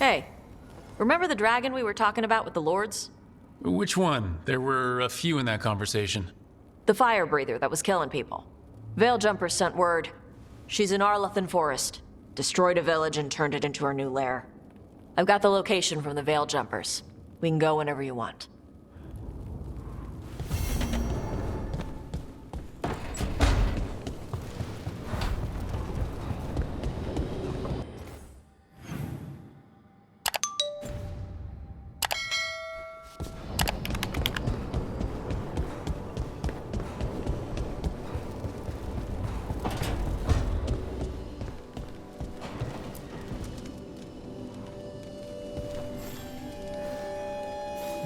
Hey, remember the dragon we were talking about with the lords? Which one? There were a few in that conversation. The fire breather that was killing people. Veiljumpers sent word. She's in Arlethan Forest. Destroyed a village and turned it into her new lair. I've got the location from the Veiljumpers. We can go whenever you want.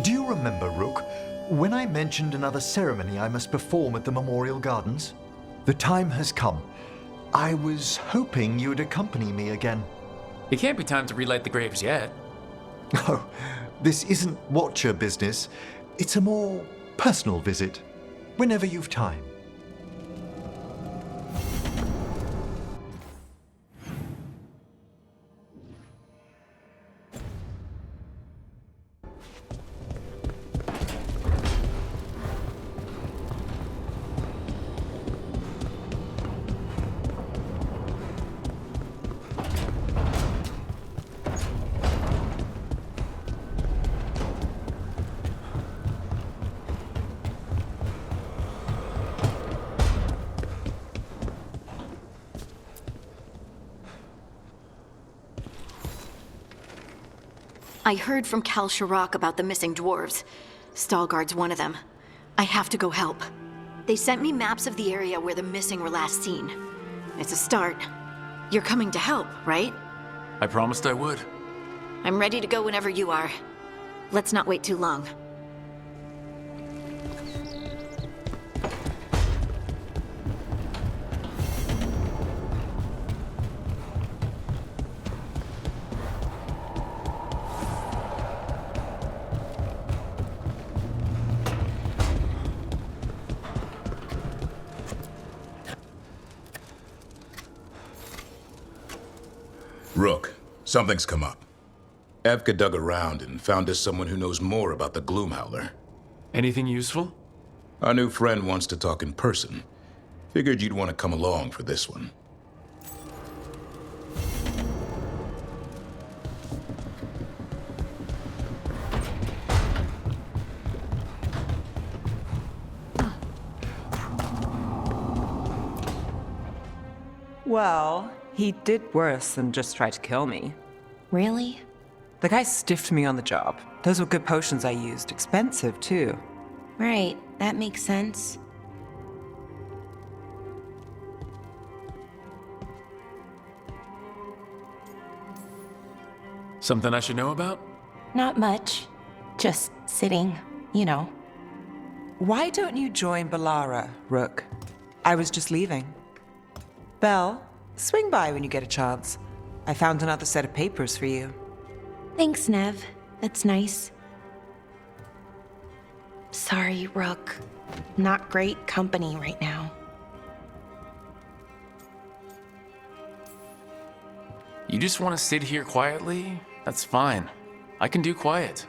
Do you remember, Rook, when I mentioned another ceremony I must perform at the Memorial Gardens? The time has come. I was hoping you'd accompany me again. It can't be time to relight the graves yet. Oh, this isn't Watcher business. It's a more personal visit, whenever you've time. I heard from Cal Sharrock about the missing dwarves. Stalguard's one of them. I have to go help. They sent me maps of the area where the missing were last seen. It's a start. You're coming to help, right? I promised I would. I'm ready to go whenever you are. Let's not wait too long. Rook, something's come up. Evka dug around and found us someone who knows more about the Gloomhowler. Anything useful? Our new friend wants to talk in person. Figured you'd want to come along for this one. Well, he did worse than just try to kill me. Really? The guy stiffed me on the job. Those were good potions I used. Expensive, too. Right, that makes sense. Something I should know about? Not much. Just sitting, you know. Why don't you join Balara, Rook? I was just leaving. Belle, swing by when you get a chance. I found another set of papers for you. Thanks, Nev. That's nice. Sorry, Rook. Not great company right now. You just want to sit here quietly? That's fine. I can do quiet.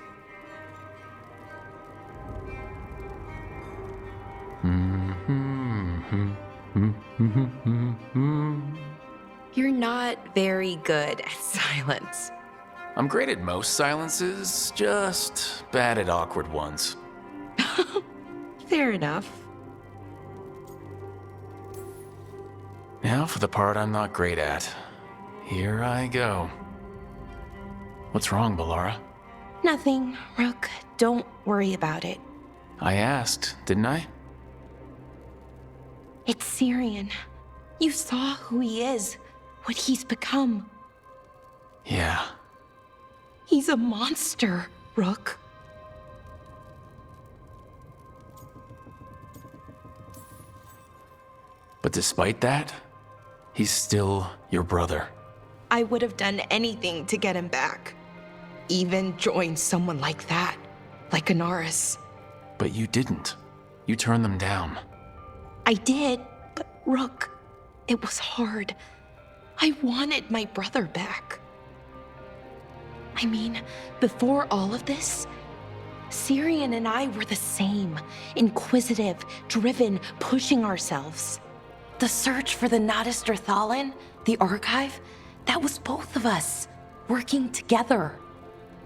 You're not very good at silence. I'm great at most silences, just bad at awkward ones. Fair enough. Now for the part I'm not great at. Here I go. What's wrong, Balara? Nothing, Rook. Don't worry about it. I asked, didn't I? It's Syrian. You saw who he is, what he's become. Yeah. He's a monster, Rook. But despite that, he's still your brother. I would have done anything to get him back. Even join someone like that, like Anaris. But you didn't. You turned them down. I did, but Rook, it was hard. I wanted my brother back. I mean, before all of this, Syrian and I were the same. Inquisitive, driven, pushing ourselves. The search for the Nadister Thalin, the archive, that was both of us, working together.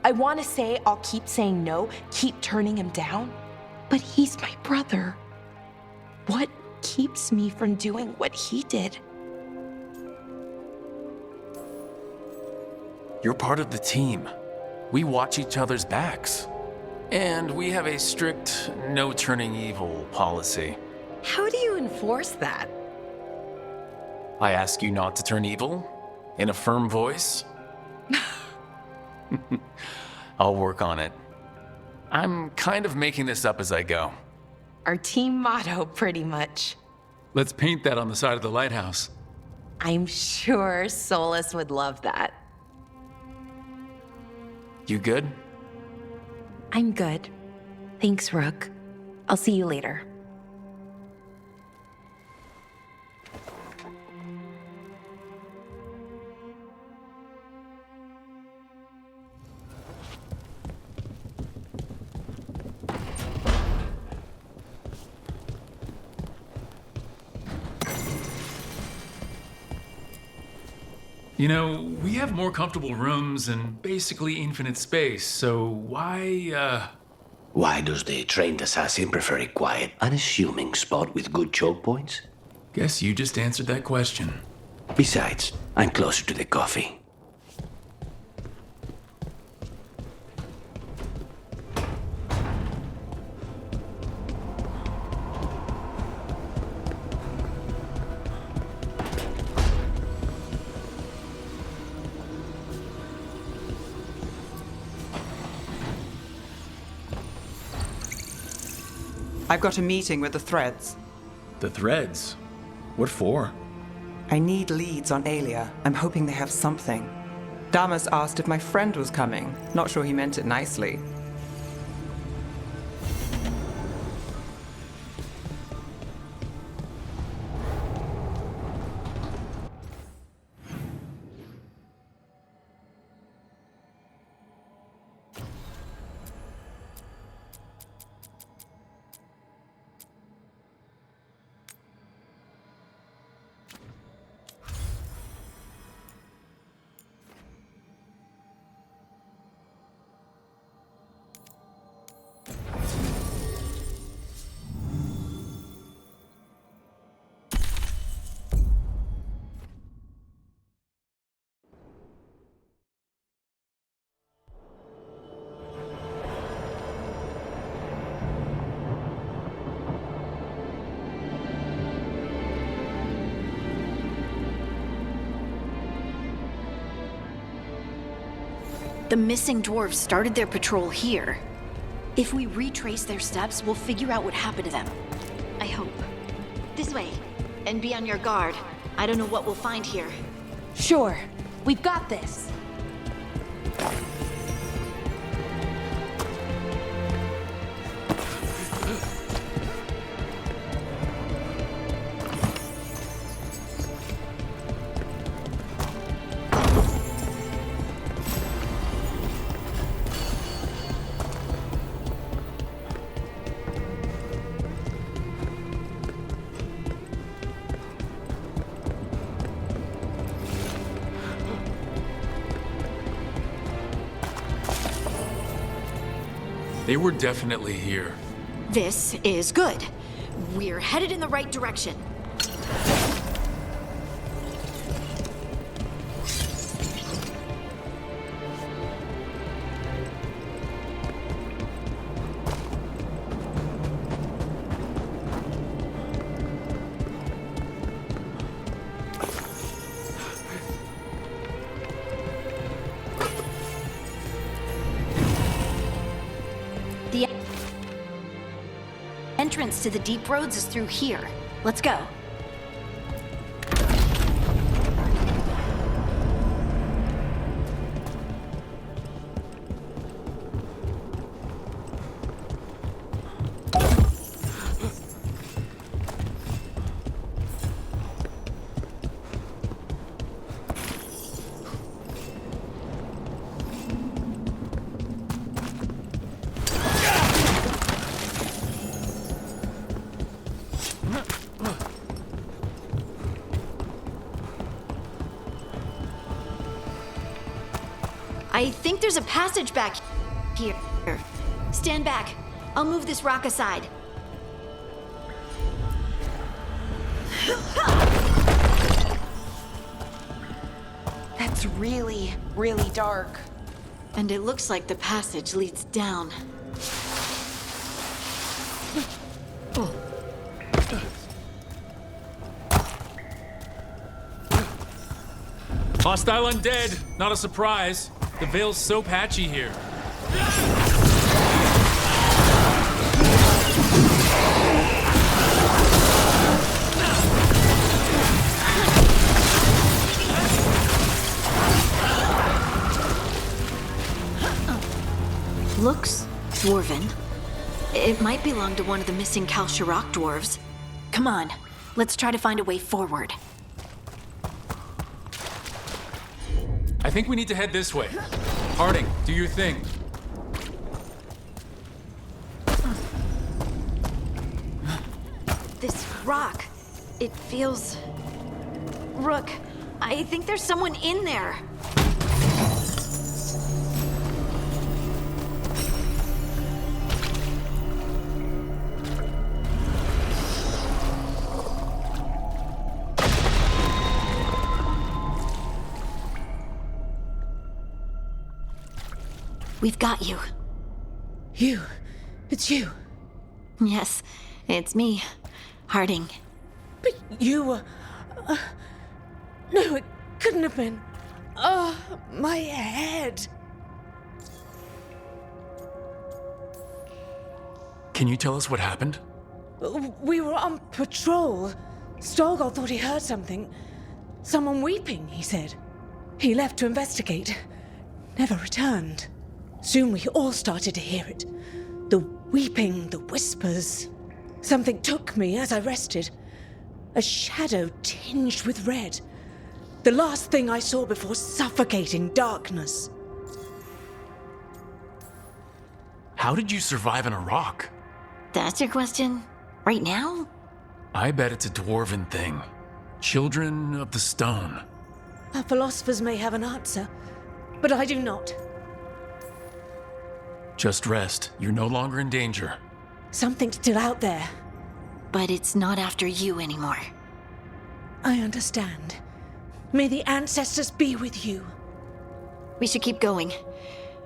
I want to say I'll keep saying no, keep turning him down, but he's my brother. What keeps me from doing what he did? You're part of the team. We watch each other's backs. And we have a strict no turning evil policy. How do you enforce that? I ask you not to turn evil in a firm voice. I'll work on it. I'm kind of making this up as I go. Our team motto, pretty much. Let's paint that on the side of the lighthouse. I'm sure Solus would love that. You good? I'm good. Thanks, Rook. I'll see you later. You know, we have more comfortable rooms and basically infinite space, so why, Why does the trained assassin prefer a quiet, unassuming spot with good choke points? Guess you just answered that question. Besides, I'm closer to the coffee. I've got a meeting with the Threads. The threads? What for? I need leads on Aelia. I'm hoping they have something. Damas asked if my friend was coming. Not sure he meant it nicely. The missing dwarves started their patrol here. If we retrace their steps, we'll figure out what happened to them. I hope. This way. And be on your guard. I don't know what we'll find here. Sure, we've got this. They were definitely here. This is good. We're headed in the right direction. The entrance to the deep roads is through here. Let's go. I think there's a passage back here. Stand back. I'll move this rock aside. That's really, really dark. And it looks like the passage leads down. Hostile undead, not a surprise. The Veil's so patchy here. Looks dwarven. It might belong to one of the missing Kalsharok dwarves. Come on, let's try to find a way forward. I think we need to head this way. Harding, do your thing. This rock, it feels... Rook, I think there's someone in there. We've got you. You. It's you. Yes, it's me, Harding. But you were... no, it couldn't have been. Oh, my head. Can you tell us what happened? We were on patrol. Stalgard thought he heard something. Someone weeping, he said. He left to investigate. Never returned. Soon we all started to hear it. The weeping, the whispers. Something took me as I rested. A shadow tinged with red. The last thing I saw before suffocating darkness. How did you survive in a rock? That's your question? Right now? I bet it's a dwarven thing. Children of the stone. Our philosophers may have an answer, but I do not. Just rest. You're no longer in danger. Something's still out there. But it's not after you anymore. I understand. May the ancestors be with you. We should keep going.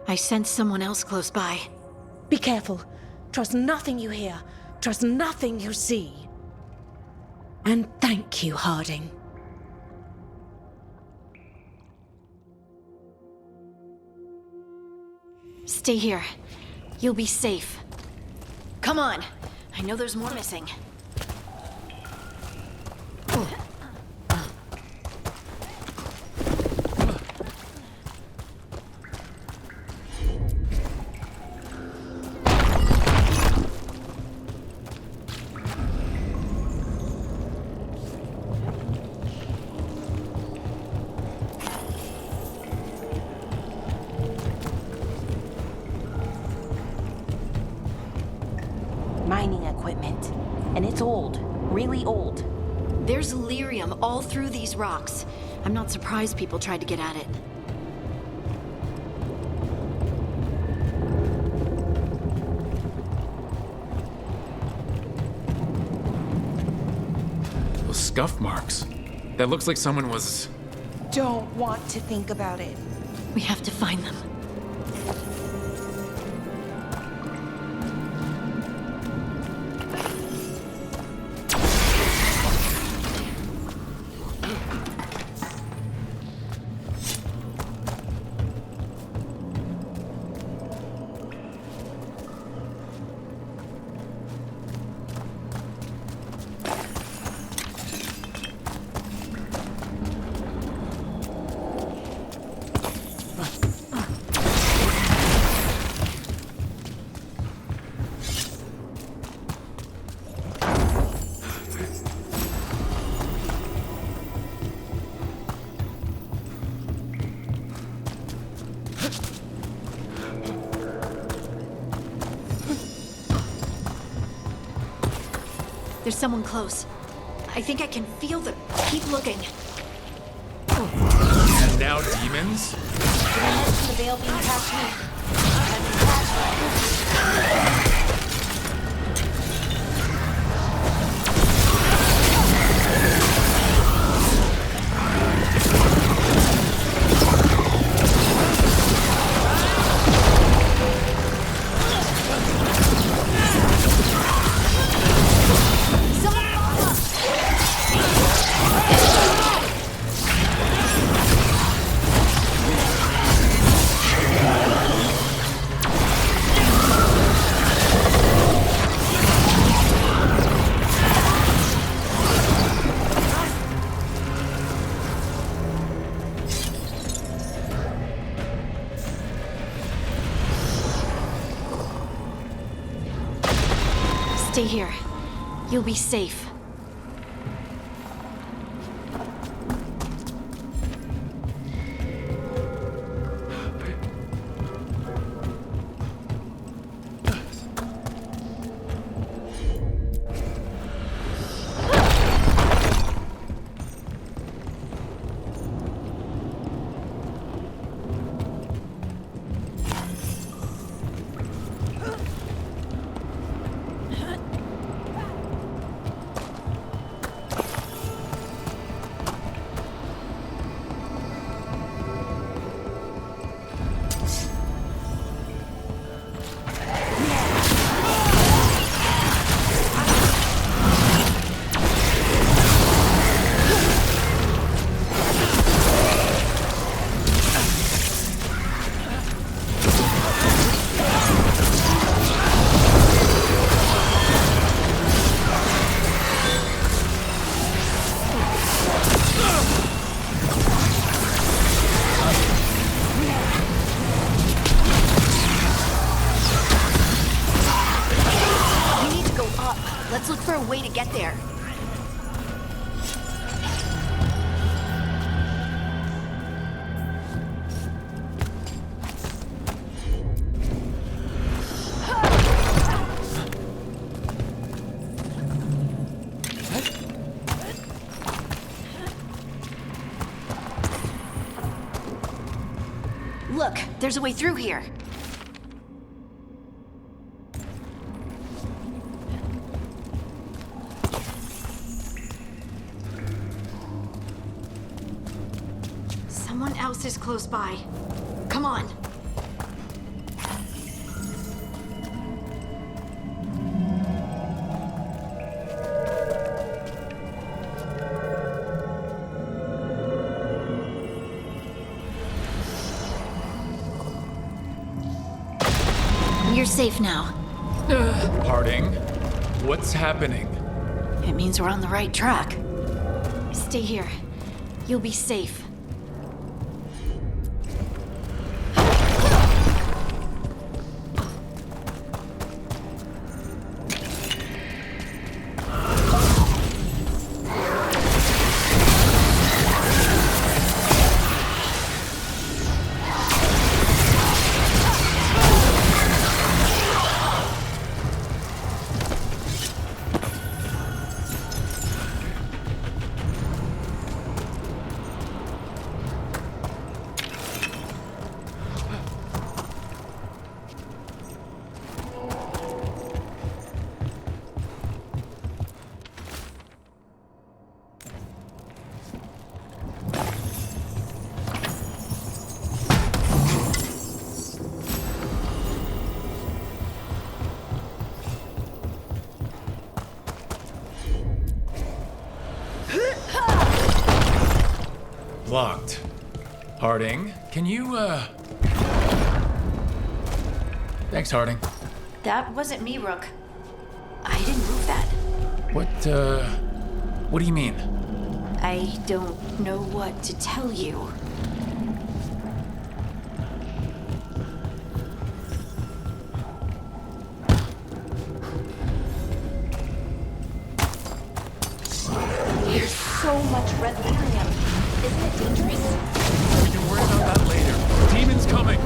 I sense someone else close by. Be careful. Trust nothing you hear. Trust nothing you see. And thank you, Harding. Stay here. You'll be safe. Come on. I know there's more missing. Mining equipment. And it's old. Really old. There's lyrium all through these rocks. I'm not surprised people tried to get at it. Those scuff marks. That looks like someone was... Don't want to think about it. We have to find them. There's someone close. I think I can feel them. Keep looking. And now demons? Head to the Veil being past me. Stay here. You'll be safe. Let's look for a way to get there. Look, there's a way through here. Someone else is close by. Come on. You're safe now. Harding, what's happening? It means we're on the right track. Stay here. You'll be safe. Locked. Harding, can you, Thanks, Harding. That wasn't me, Rook. I didn't move that. What do you mean? I don't know what to tell you. There's so much red lyrium. Isn't it dangerous? We can worry about that later. Demon's coming!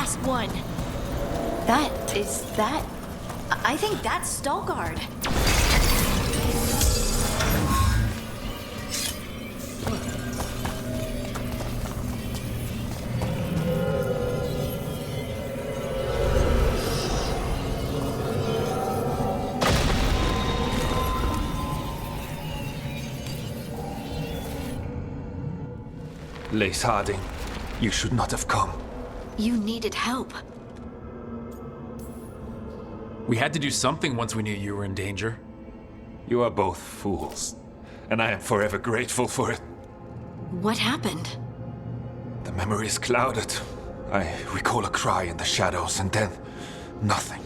last one. I think that's Stalgard. Lace Harding, you should not have come. You needed help. We had to do something once we knew you were in danger. You are both fools, and I am forever grateful for it. What happened? The memory is clouded. I recall a cry in the shadows, and then nothing.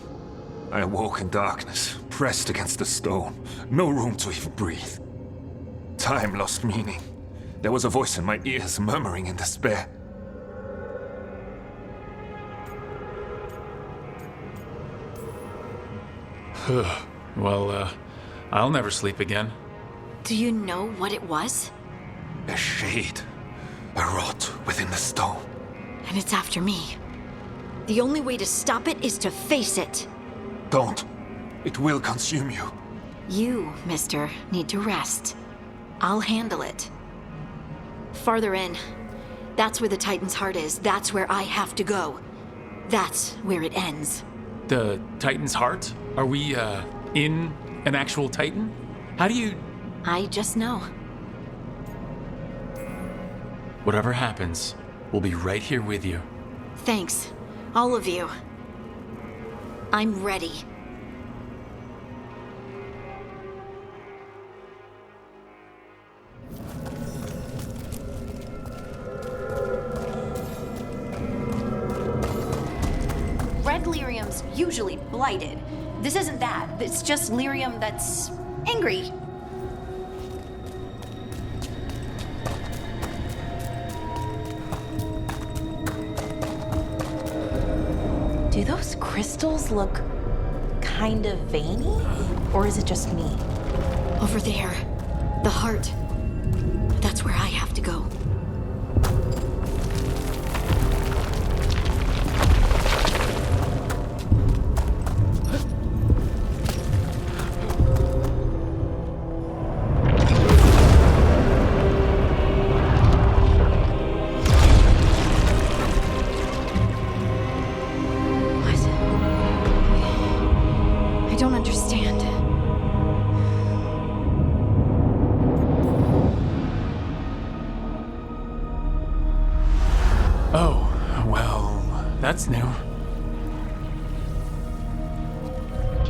I awoke in darkness, pressed against the stone. No room to even breathe. Time lost meaning. There was a voice in my ears murmuring in despair. Well, I'll never sleep again. Do you know what it was? A shade. A rot within the stone. And it's after me. The only way to stop it is to face it. Don't. It will consume you. You, mister, need to rest. I'll handle it. Farther in. That's where the Titan's heart is. That's where I have to go. That's where it ends. The Titan's heart? Are we, in an actual Titan? How do you... I just know. Whatever happens, we'll be right here with you. Thanks. All of you. I'm ready. Red lyrium's usually blighted. This isn't that. It's just lyrium that's angry. Do those crystals look kind of veiny? Or is it just me? Over there. The heart. That's where I have to go. That's new.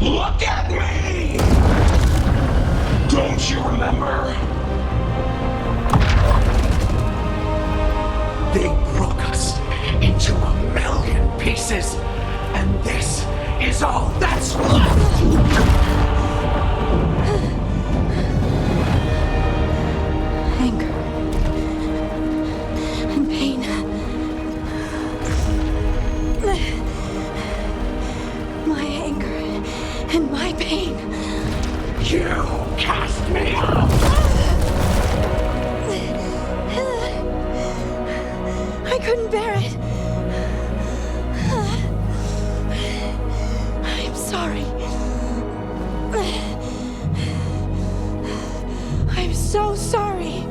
Look at me! Don't you remember? They broke us into 1,000,000 pieces, and this is all that's left! Anger. And pain. My anger and my pain. You cast me out! I couldn't bear it. I'm sorry. I'm so sorry.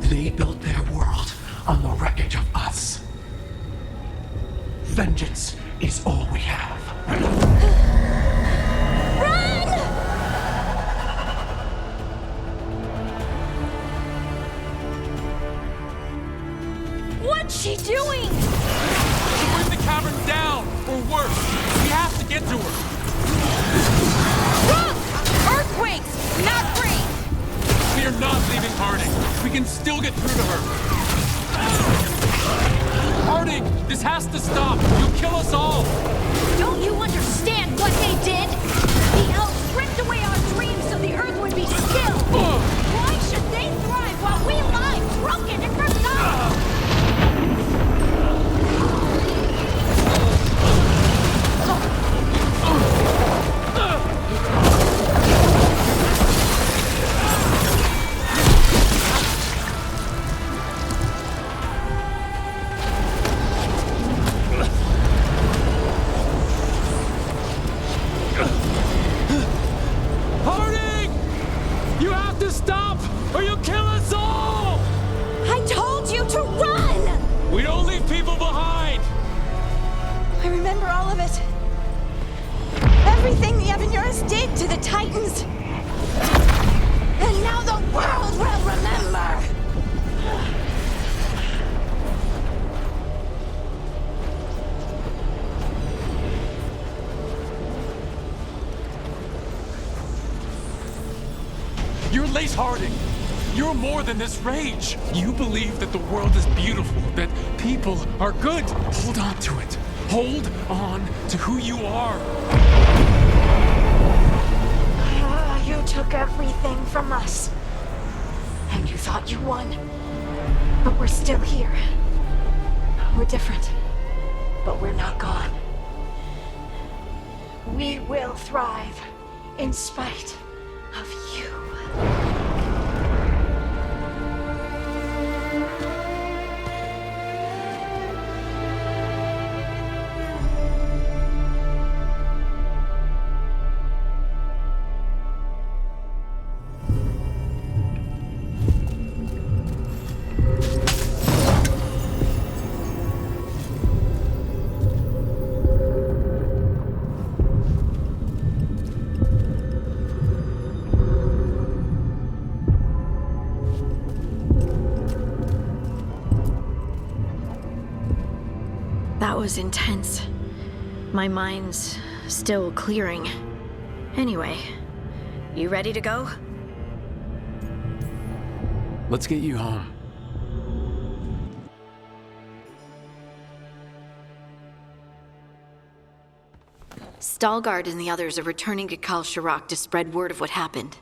They built their world on the wreckage of us. Vengeance is all we have. Run! What's she doing? To bring the cavern down, or worse. We have to get to her. Rook! Earthquakes! Not free! We are not leaving Harding. We can still get through to her. Harding, this has to stop. You'll kill us all. Don't you understand what they did? The elves ripped away our dreams so the earth would be still. Why should they thrive while we lie drunken and forgotten? everything the Avenurus did to the Titans. And now the world will remember! You're Lace Harding. You're more than this rage. You believe that the world is beautiful, that people are good. Hold on to it. Hold on to who you are. You took everything from us. And you thought you won. But we're still here. We're different. But we're not gone. We will thrive in spite of you. That was intense. My mind's still clearing. Anyway, you ready to go? Let's get you home. Stalgard and the others are returning to Kal Shirak to spread word of what happened.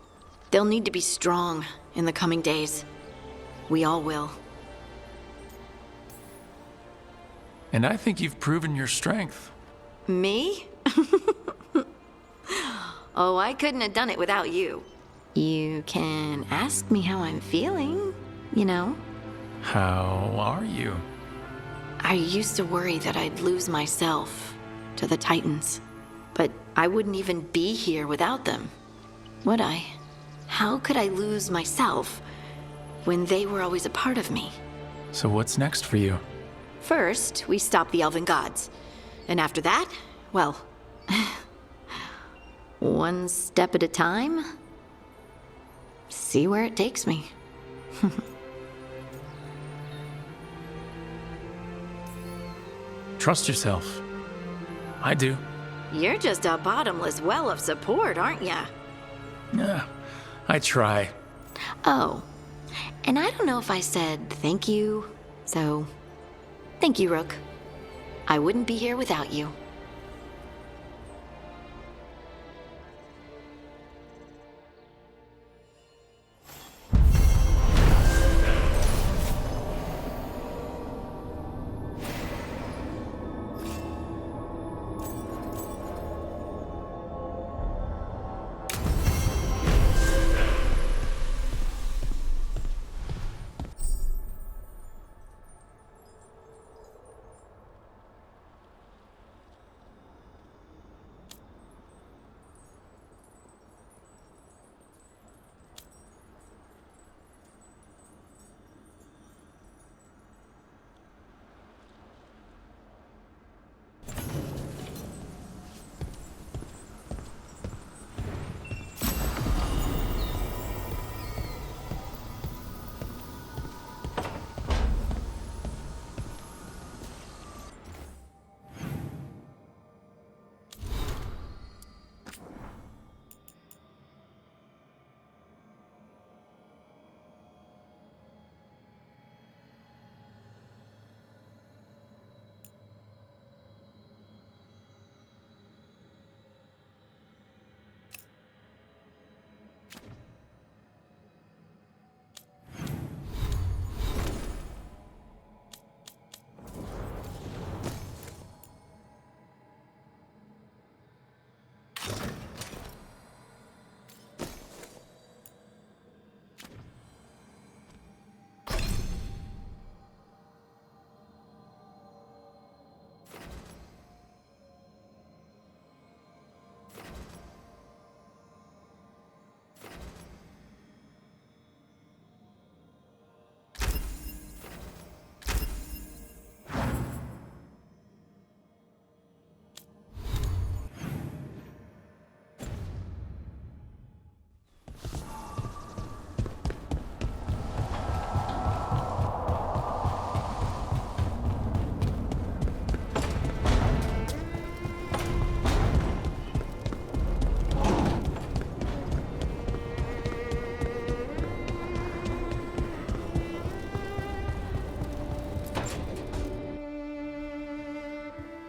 They'll need to be strong in the coming days. We all will. And I think you've proven your strength. Me? Oh, I couldn't have done it without you. You can ask me how I'm feeling, you know? How are you? I used to worry that I'd lose myself to the Titans. But I wouldn't even be here without them, would I? How could I lose myself when they were always a part of me? So what's next for you? First, we stop the Elven Gods. And after that, well, one step at a time. See where it takes me. Trust yourself. I do. You're just a bottomless well of support, aren't ya? Yeah, I try. Oh, and I don't know if I said thank you, so thank you, Rook. I wouldn't be here without you.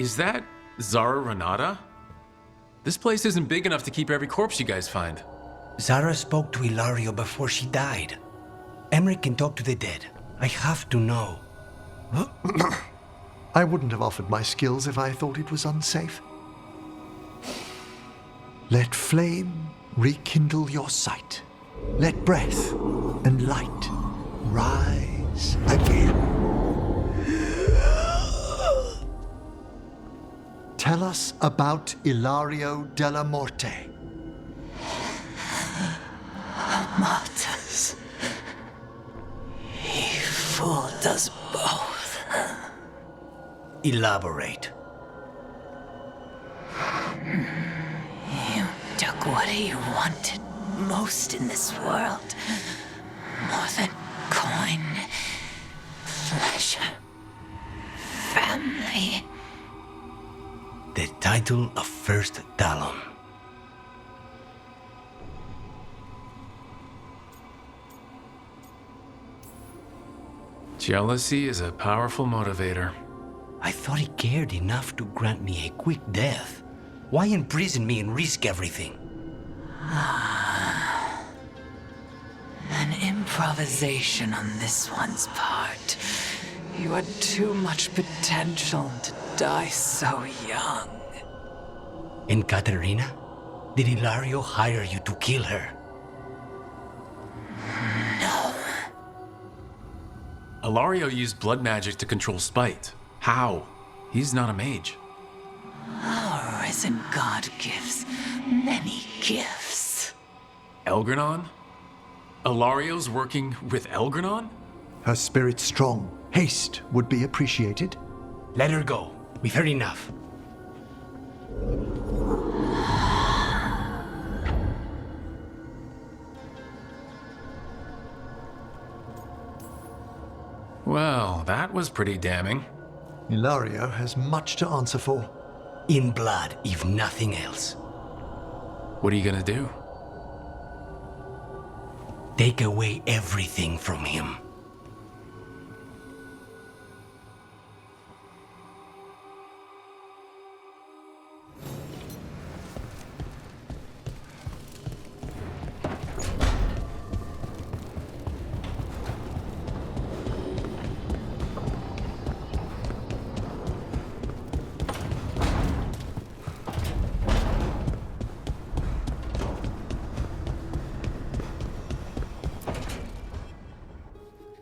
Is that Zara Renata? This place isn't big enough to keep every corpse you guys find. Zara spoke to Ilario before she died. Emmerich can talk to the dead. I have to know. I wouldn't have offered my skills if I thought it was unsafe. Let flame rekindle your sight. Let breath and light rise again. Tell us about Ilario della Morte. Martyrs. He fooled us both. Elaborate. You took what he wanted most in this world. More than coin, pleasure, family. The title of First Talon. Jealousy is a powerful motivator. I thought he cared enough to grant me a quick death. Why imprison me and risk everything? An improvisation on this one's part. You had too much potential to die so young. And Katerina? Did Ilario hire you to kill her? No. Ilario used blood magic to control spite. How? He's not a mage. Our risen god gives many gifts. Elgranon? Ilario's working with Elgranon? Her spirit's strong. Haste would be appreciated. Let her go. We've heard enough. Well, that was pretty damning. Ilario has much to answer for. In blood, if nothing else. What are you gonna do? Take away everything from him.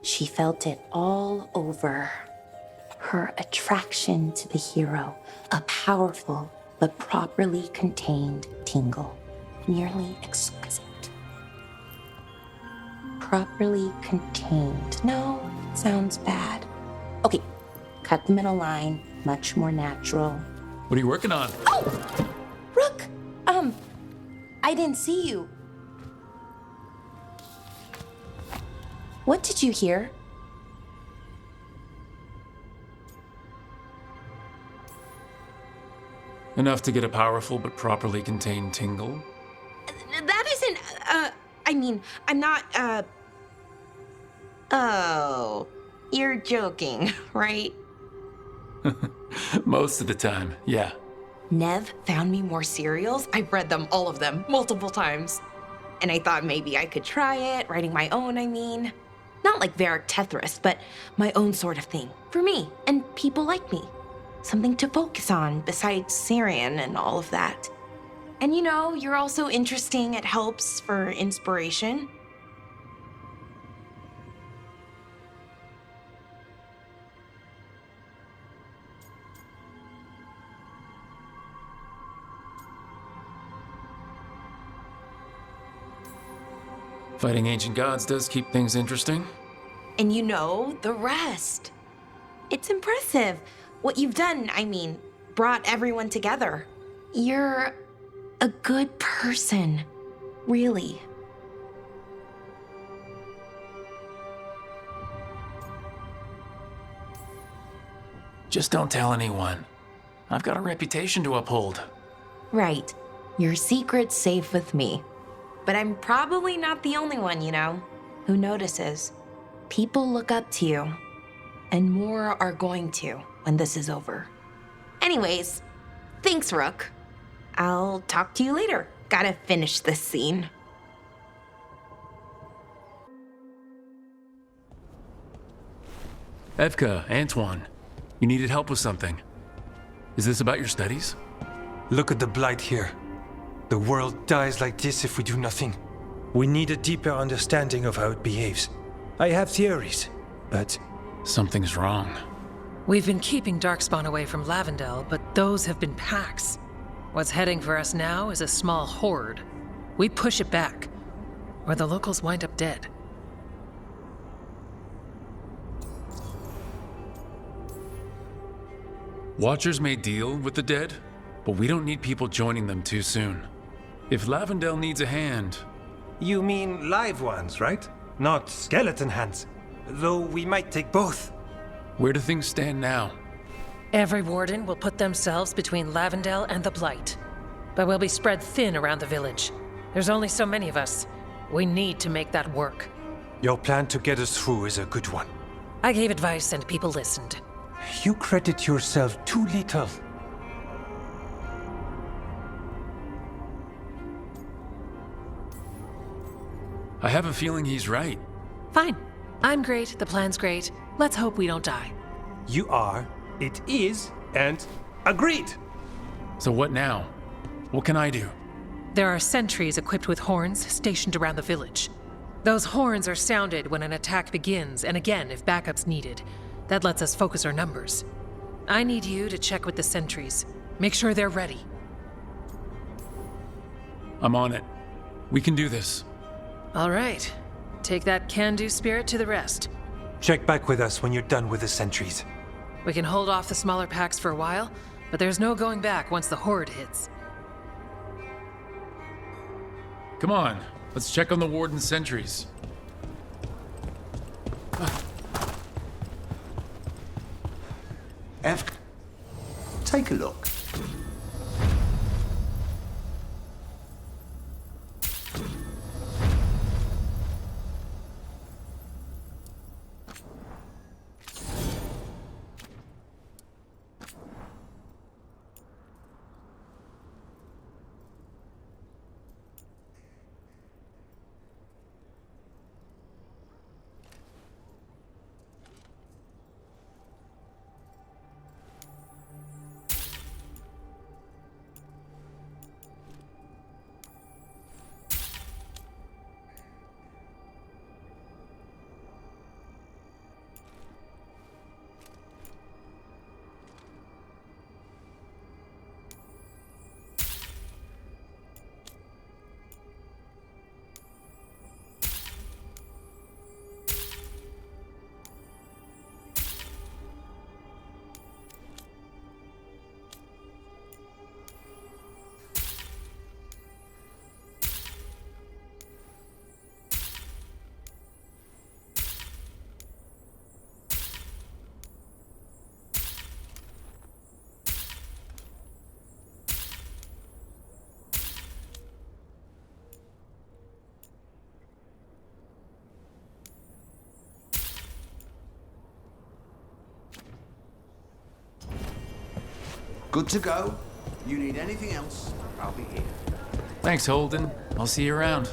She felt it all over. Her attraction to the hero, a powerful but properly contained tingle, nearly exquisite. Properly contained. No, sounds bad. Okay, cut the middle line, much more natural. What are you working on? Oh! Rook! I didn't see you. What did you hear? Enough to get a powerful but properly contained tingle? That isn't, I'm not, Oh, you're joking, right? Most of the time, yeah. Nev found me more serials. I've read them, all of them, multiple times. And I thought maybe I could try it, writing my own, I mean. Not like Varric Tethrist, but my own sort of thing. For me, and people like me. Something to focus on besides Syrian and all of that. And you know, you're also interesting. It helps for inspiration. Fighting ancient gods does keep things interesting. And you know the rest. It's impressive. What you've done, brought everyone together. You're a good person, really. Just don't tell anyone. I've got a reputation to uphold. Right. Your secret's safe with me. But I'm probably not the only one, who notices. People look up to you, and more are going to when this is over. Anyways, thanks, Rook. I'll talk to you later. Gotta finish this scene. Evka, Antoine, you needed help with something. Is this about your studies? Look at the blight here. The world dies like this if we do nothing. We need a deeper understanding of how it behaves. I have theories, but... Something's wrong. We've been keeping Darkspawn away from Lavendel, but those have been packs. What's heading for us now is a small horde. We push it back, or the locals wind up dead. Watchers may deal with the dead, but we don't need people joining them too soon. If Lavendel needs a hand... You mean live ones, right? Not skeleton hands. Though we might take both. Where do things stand now? Every warden will put themselves between Lavendel and the Blight. But we'll be spread thin around the village. There's only so many of us. We need to make that work. Your plan to get us through is a good one. I gave advice and people listened. You credit yourself too little. I have a feeling he's right. Fine. I'm great, the plan's great. Let's hope we don't die. You are, it is, and agreed! So what now? What can I do? There are sentries equipped with horns stationed around the village. Those horns are sounded when an attack begins, and again if backup's needed. That lets us focus our numbers. I need you to check with the sentries. Make sure they're ready. I'm on it. We can do this. All right. Take that can-do spirit to the rest. Check back with us when you're done with the sentries. We can hold off the smaller packs for a while, but there's no going back once the horde hits. Come on, let's check on the warden's sentries. Ev, take a look. Good to go. You need anything else, I'll be here. Thanks, Holden. I'll see you around.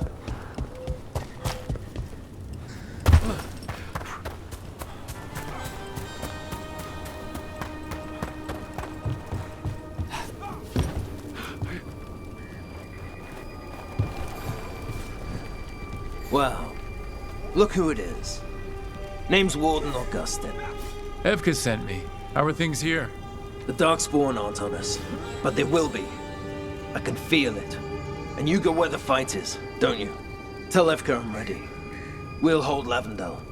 Well, look who it is. Name's Warden Augustin. Evka sent me. How are things here? The Darkspawn aren't on us, but they will be. I can feel it. And you go where the fight is, don't you? Tell Evka I'm ready. We'll hold Lavendel.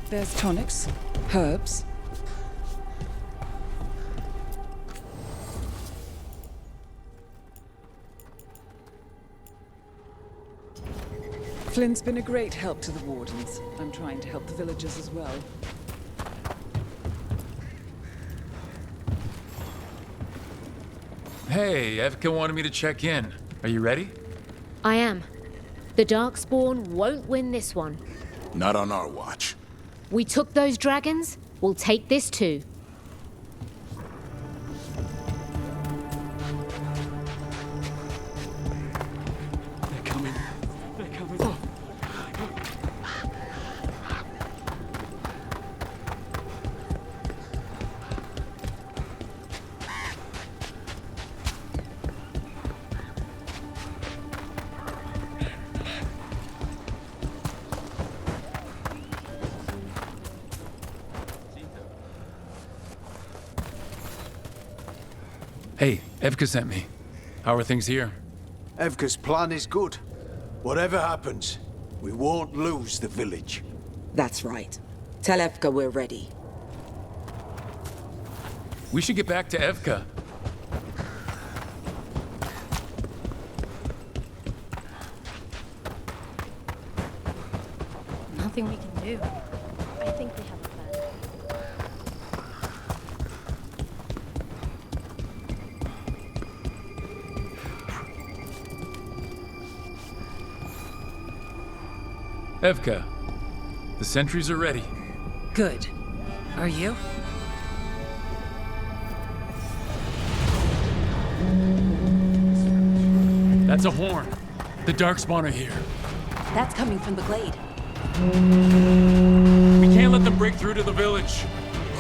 There's tonics, herbs. Flynn's been a great help to the Wardens. I'm trying to help the villagers as well. Hey, Evka wanted me to check in. Are you ready? I am. The Darkspawn won't win this one. Not on our watch. We took those dragons, we'll take this too. They're coming. They're coming. Hey, Evka sent me. How are things here? Evka's plan is good. Whatever happens, we won't lose the village. That's right. Tell Evka we're ready. We should get back to Evka. Nothing we can do. I think we have a plan. Evka, the sentries are ready. Good. Are you? That's a horn. The Darkspawn are here. That's coming from the glade. We can't let them break through to the village.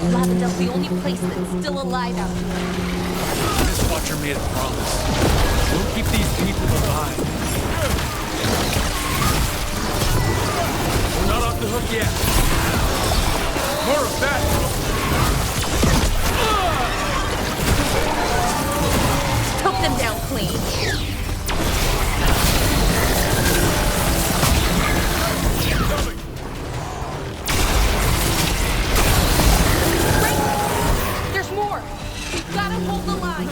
Lavendel's the only place that's still alive out here. This Watcher made a promise. We'll keep these people alive. We're not off the hook yet. More of that. Took them down clean. There's more. We've got to hold the line.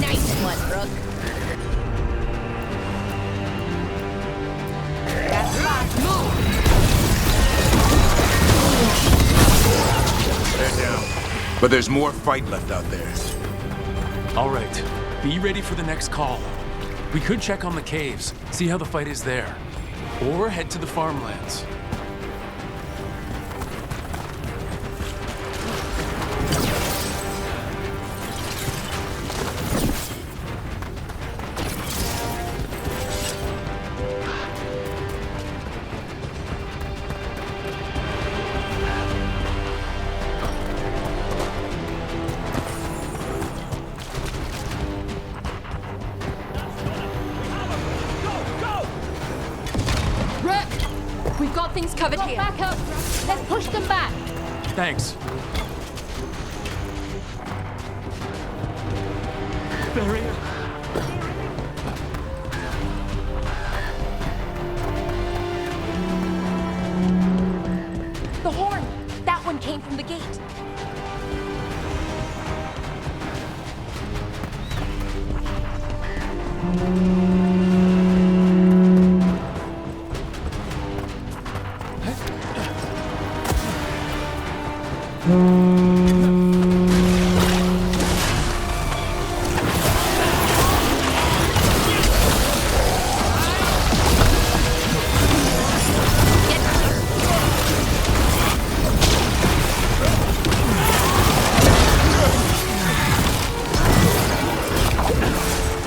Nice one, Rook. That's right. Move. They're down. But there's more fight left out there. All right, be ready for the next call. We could check on the caves, see how the fight is there. Or head to the farmlands. Rook! We've got things covered here. Back up! Let's push them back! Thanks. Barrier. The horn! That one came from the gate.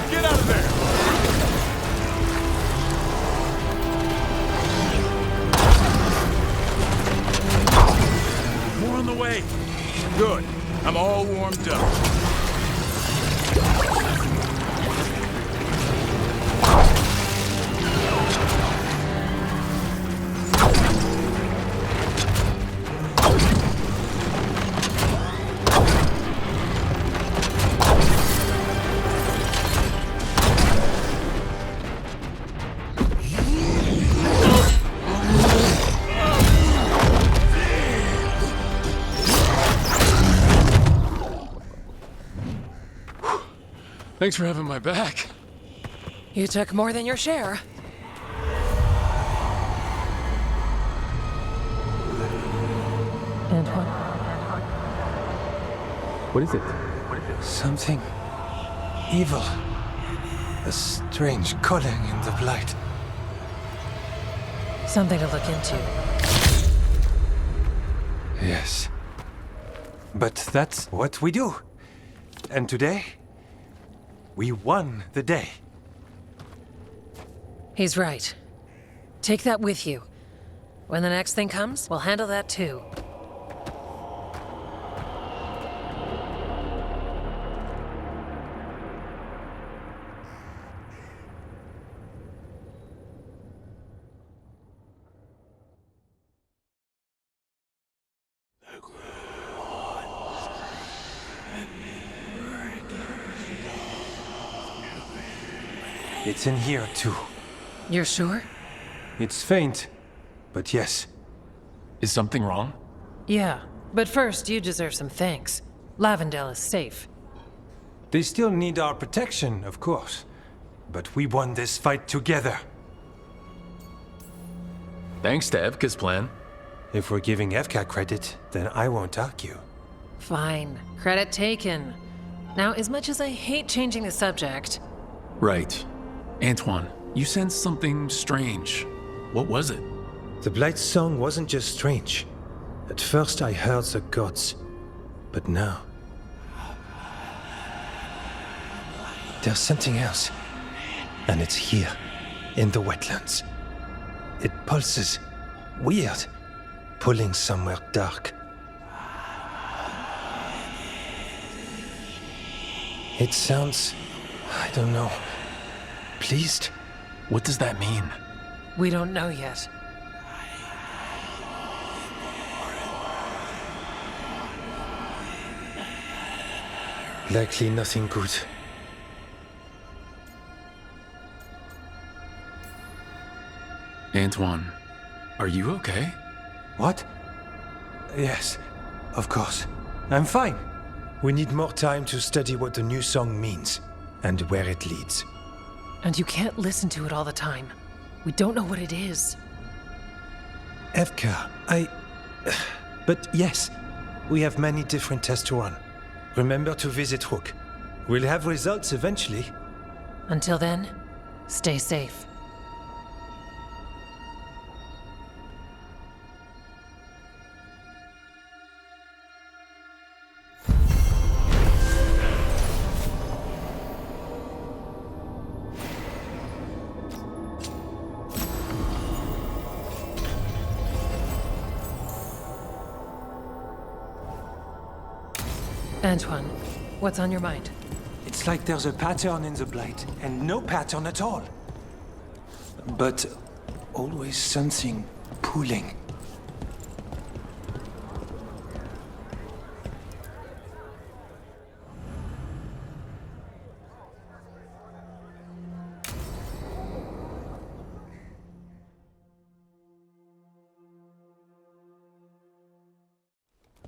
Get out of there! Thanks for having my back. You took more than your share. Antoine? What is it? Something evil. A strange calling in the blight. Something to look into. Yes. But that's what we do. And today, we won the day. He's right. Take that with you. When the next thing comes, we'll handle that too. It's in here too. You're sure? It's faint, but yes. Is something wrong? Yeah, but first you deserve some thanks. Lavendale is safe. They still need our protection, of course. But we won this fight together. Thanks to Evka's plan. If we're giving Evka credit, then I won't argue. Fine. Credit taken. Now, as much as I hate changing the subject... Right. Antoine, you sensed something strange. What was it? The Blight's song wasn't just strange. At first I heard the gods. But now... there's something else. And it's here, in the wetlands. It pulses. Weird. Pulling somewhere dark. It sounds... I don't know... pleased? What does that mean? We don't know yet. Likely nothing good. Antoine, are you okay? What? Yes, of course. I'm fine. We need more time to study what the new song means, and where it leads. And you can't listen to it all the time. We don't know what it is. Evka, But yes, we have many different tests to run. Remember to visit Rook. We'll have results eventually. Until then, stay safe. Antoine, what's on your mind? It's like there's a pattern in the blight, and no pattern at all. But always something pulling.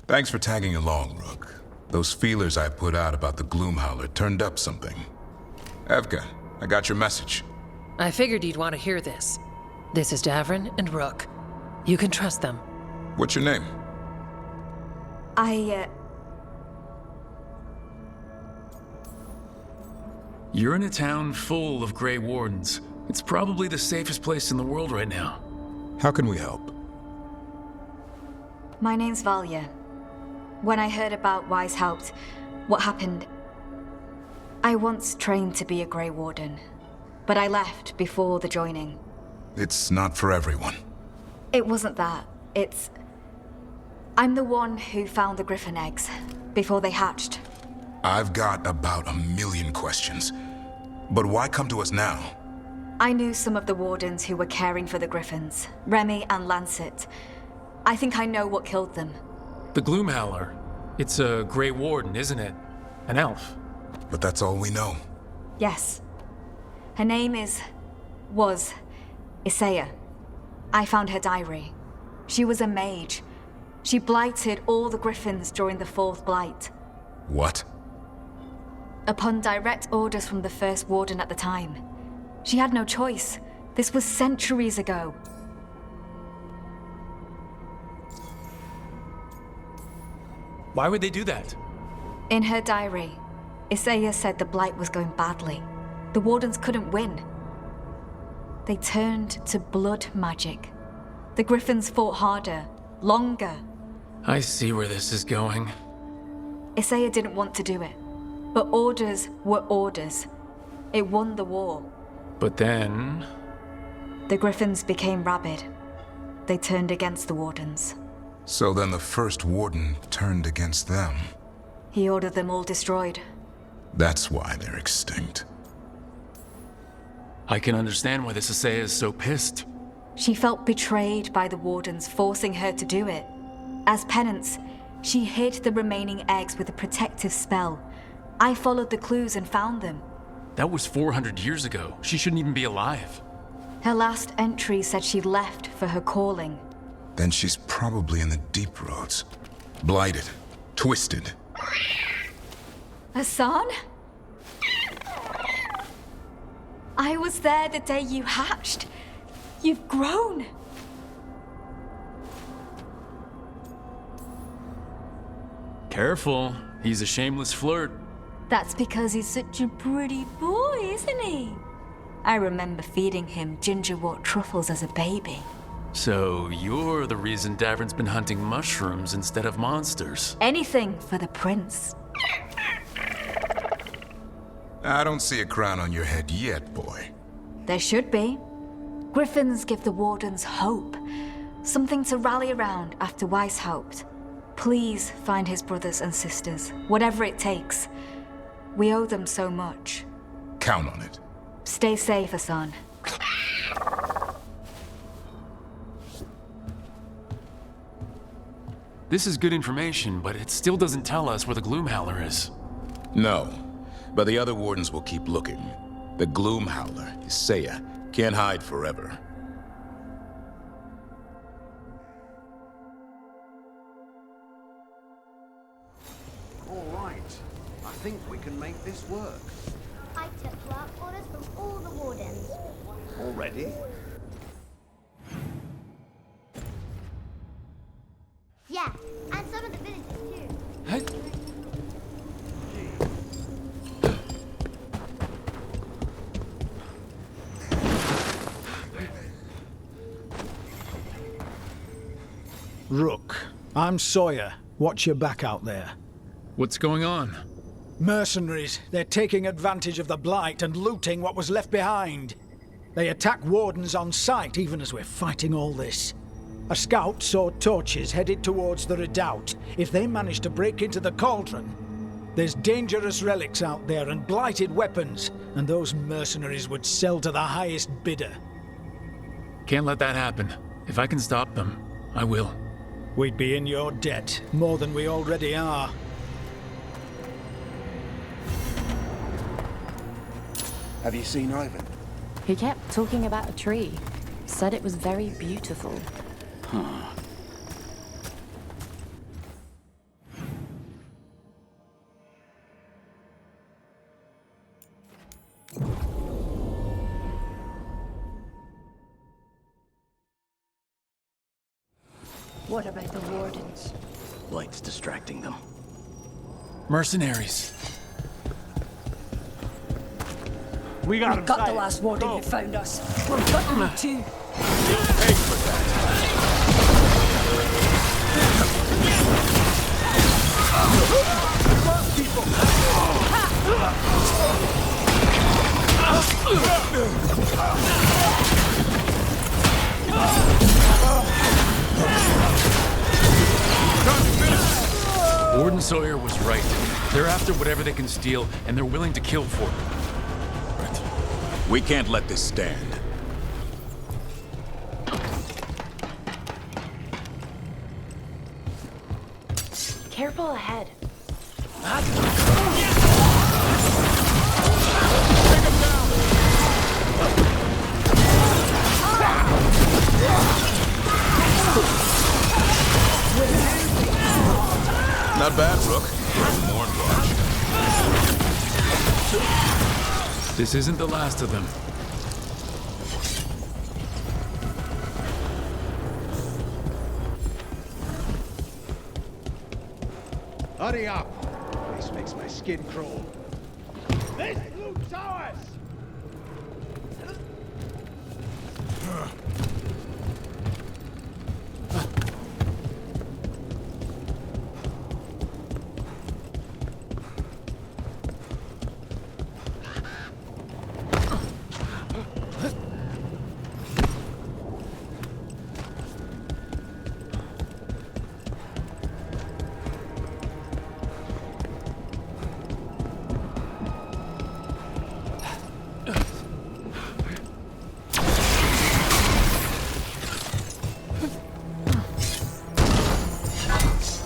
Thanks for tagging along, Rook. Those feelers I put out about the Gloomhowler turned up something. Evka, I got your message. I figured you'd want to hear this. This is Davrin and Rook. You can trust them. What's your name? You're in a town full of Grey Wardens. It's probably the safest place in the world right now. How can we help? My name's Valya. When I heard about Wise Helped, what happened... I once trained to be a Grey Warden, but I left before the joining. It's not for everyone. It wasn't that. It's... I'm the one who found the griffin eggs, before they hatched. I've got about 1,000,000 questions. But why come to us now? I knew some of the wardens who were caring for the griffins, Remy and Lancet. I think I know what killed them. The Gloomhowler. It's a Grey Warden, isn't it? An elf. But that's all we know. Yes. Her name was Isaiah. I found her diary. She was a mage. She blighted all the griffins during the 4th blight. What? upon direct orders from the First Warden at the time. She had no choice. This was centuries ago. Why would they do that? In her diary, Isaiah said the Blight was going badly. The Wardens couldn't win. They turned to blood magic. The Griffins fought harder, longer. I see where this is going. Isaiah didn't want to do it, but orders were orders. It won the war. But then... The Griffins became rabid. They turned against the Wardens. So then the First Warden turned against them. He ordered them all destroyed. That's why they're extinct. I can understand why this Isaiah is so pissed. She felt betrayed by the Wardens, forcing her to do it. As penance, she hid the remaining eggs with a protective spell. I followed the clues and found them. That was 400 years ago. She shouldn't even be alive. Her last entry said she left for her calling. Then she's probably in the deep roads. Blighted. Twisted. Hassan? I was there the day you hatched. You've grown. Careful. He's a shameless flirt. That's because he's such a pretty boy, isn't he? I remember feeding him gingerwort truffles as a baby. So you're the reason Davern's been hunting mushrooms instead of monsters. Anything for the prince. I don't see a crown on your head yet, boy. There should be. Griffins give the Wardens hope. Something to rally around after Weishaupt. Please find his brothers and sisters, whatever it takes. We owe them so much. Count on it. Stay safe, Hassan. This is good information, but it still doesn't tell us where the Gloomhowler is. No, but the other Wardens will keep looking. The Gloomhowler, Isaiah, can't hide forever. All right. I think we can make this work. I took work orders from all the Wardens. Already? Yeah, and some of the villagers too. Hey. Rook, I'm Sawyer. Watch your back out there. What's going on? Mercenaries. They're taking advantage of the Blight and looting what was left behind. They attack Wardens on sight, even as we're fighting all this. A scout saw torches headed towards the redoubt. If they manage to break into the cauldron, there's dangerous relics out there and blighted weapons, and those mercenaries would sell to the highest bidder. Can't let that happen. If I can stop them, I will. We'd be in your debt, more than we already are. Have you seen Ivan? He kept talking about a tree. Said it was very beautiful. Huh. What about the Wardens? Light's distracting them. Mercenaries. We got the last Warden who found us. We're gutting them too. You'll pay for Warden Sawyer was right. They're after whatever they can steal, and they're willing to kill for it. We can't let this stand. Careful ahead. Not bad, Rook. More large. This isn't the last of them. Hurry up! This makes my skin crawl. This loots ours!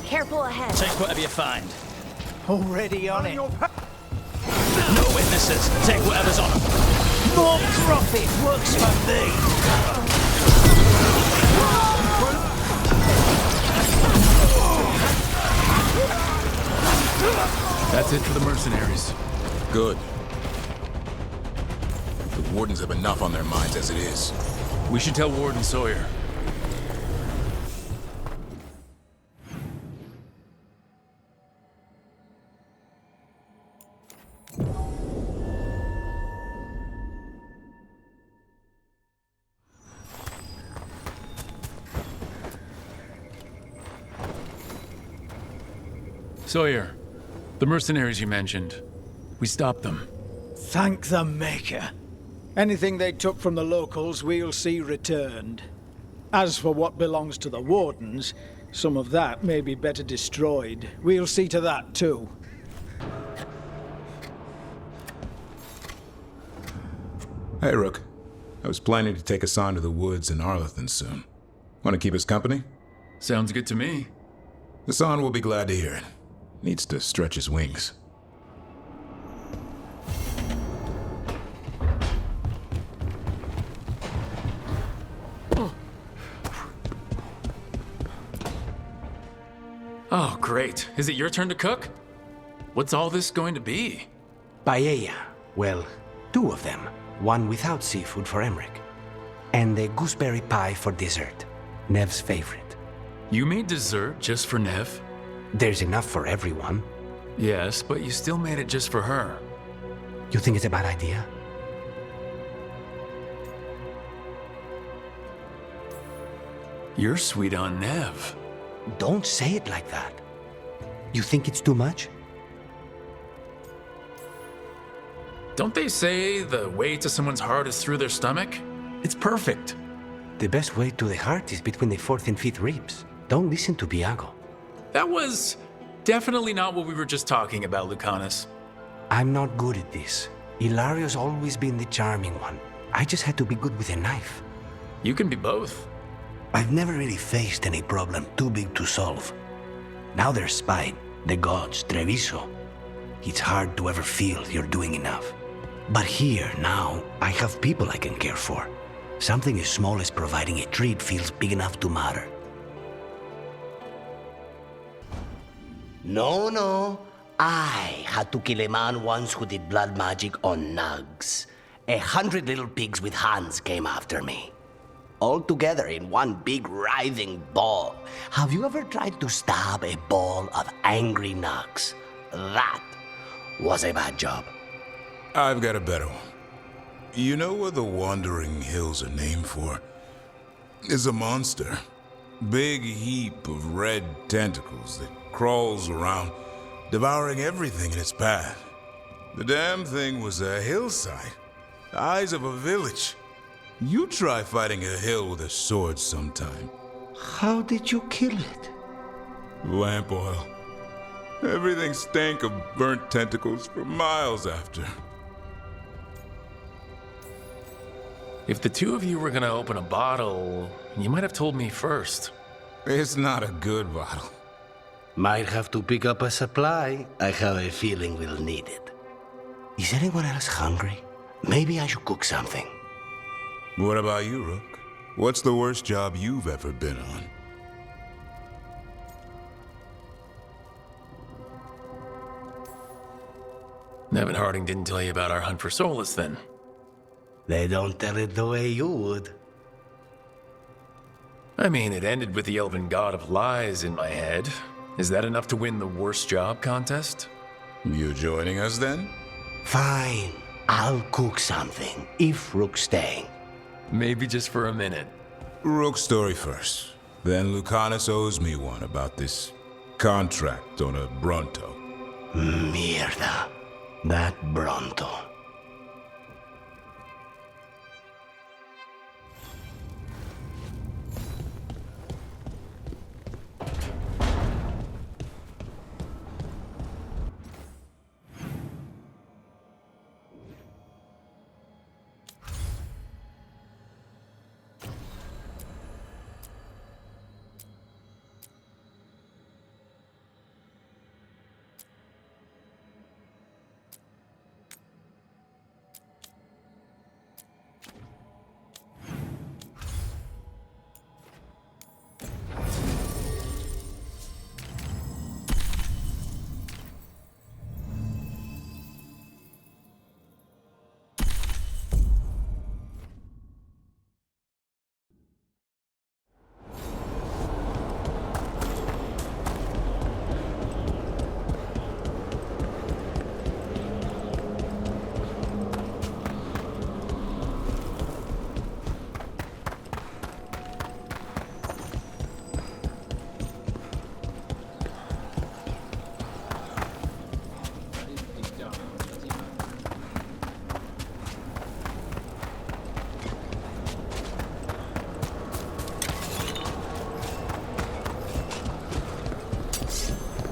Careful ahead. Take whatever you find. Already on it. No witnesses. Take whatever's on them. More profit works for me. That's it for the mercenaries. Good. The Wardens have enough on their minds as it is. We should tell Warden Sawyer. Sawyer, the mercenaries you mentioned, we stopped them. Thank the Maker. Anything they took from the locals, we'll see returned. As for what belongs to the Wardens, some of that may be better destroyed. We'll see to that, too. Hey, Rook. I was planning to take us on to the woods in Arlathan soon. Want to keep us company? Sounds good to me. Hassan will be glad to hear it. Needs to stretch his wings. Oh, great. Is it your turn to cook? What's all this going to be? Paella. Well, 2 of them. One without seafood for Emmerich. And a gooseberry pie for dessert. Nev's favorite. You made dessert just for Nev? There's enough for everyone. Yes, but you still made it just for her. You think it's a bad idea? You're sweet on Nev. Don't say it like that. You think it's too much? Don't they say the way to someone's heart is through their stomach? It's perfect. The best way to the heart is between the 4th and 5th ribs. Don't listen to Biago. That was definitely not what we were just talking about, Lucanus. I'm not good at this. Hilario's always been the charming one. I just had to be good with a knife. You can be both. I've never really faced any problem too big to solve. Now there's Spine, the gods, Treviso. It's hard to ever feel you're doing enough. But here, now, I have people I can care for. Something as small as providing a treat feels big enough to matter. No. I had to kill a man once who did blood magic on nugs. 100 little pigs with hands came after me. All together in one big writhing ball. Have you ever tried to stab a ball of angry nugs? That was a bad job. I've got a better one. You know what the Wandering Hills are named for? It's a monster. Big heap of red tentacles that crawls around, devouring everything in its path. The damn thing was a hillside, the eyes of a village. You try fighting a hill with a sword sometime. How did you kill it? Lamp oil. Everything stank of burnt tentacles for miles after. If the 2 of you were gonna open a bottle, you might have told me first. It's not a good bottle. Might have to pick up a supply. I have a feeling we'll need it. Is anyone else hungry? Maybe I should cook something. What about you, Rook? What's the worst job you've ever been on? Nevin Harding didn't tell you about our hunt for Solus, then? They don't tell it the way you would. I mean, it ended with the elven god of lies in my head. Is that enough to win the worst job contest? You joining us then? Fine. I'll cook something, if Rook's staying. Maybe just for a minute. Rook's story first. Then Lucanus owes me one about this contract on a Bronto. Mierda. That Bronto.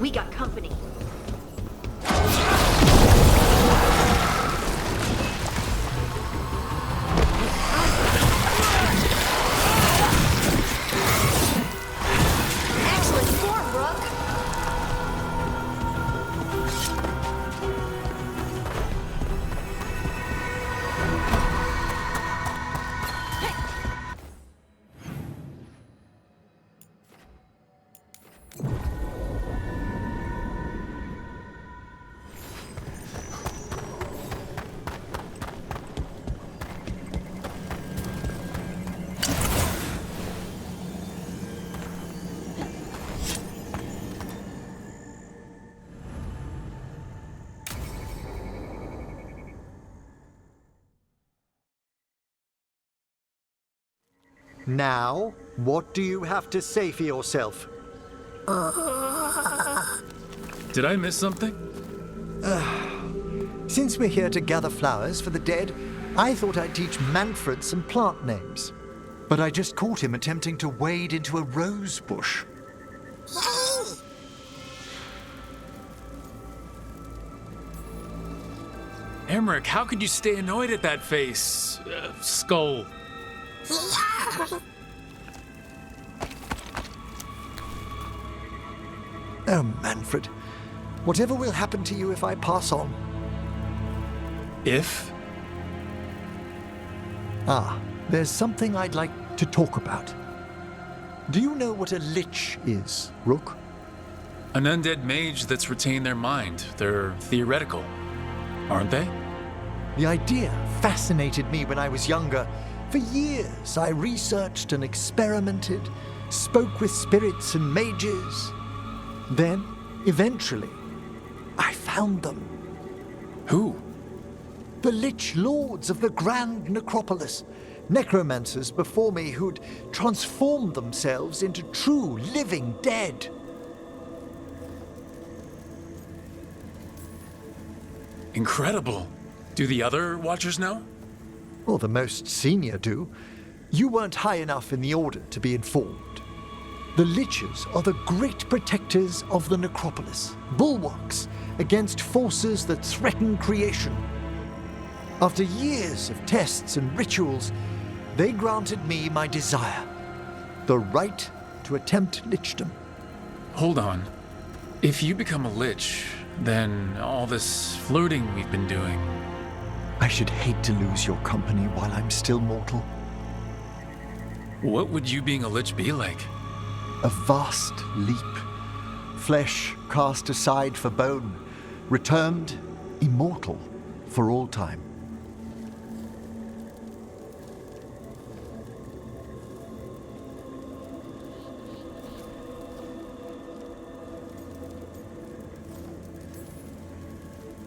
We got company. Excellent form, Rook. Now, what do you have to say for yourself? Did I miss something? Since we're here to gather flowers for the dead, I thought I'd teach Manfred some plant names. But I just caught him attempting to wade into a rose bush. Emmerich, how could you stay annoyed at that face? Skull. Oh, Manfred. Whatever will happen to you if I pass on? If? There's something I'd like to talk about. Do you know what a lich is, Rook? An undead mage that's retained their mind. They're theoretical, aren't they? The idea fascinated me when I was younger. For years, I researched and experimented, spoke with spirits and mages. Then, eventually, I found them. Who? The Lich Lords of the Grand Necropolis. Necromancers before me who'd transformed themselves into true living dead. Incredible. Do the other Watchers know? Well, the most senior do. You weren't high enough in the Order to be informed. The Liches are the great protectors of the Necropolis, bulwarks against forces that threaten creation. After years of tests and rituals, they granted me my desire, the right to attempt lichdom. Hold on. If you become a lich, then all this flirting we've been doing... I should hate to lose your company while I'm still mortal. What would you being a lich be like? A vast leap. Flesh cast aside for bone, returned immortal for all time.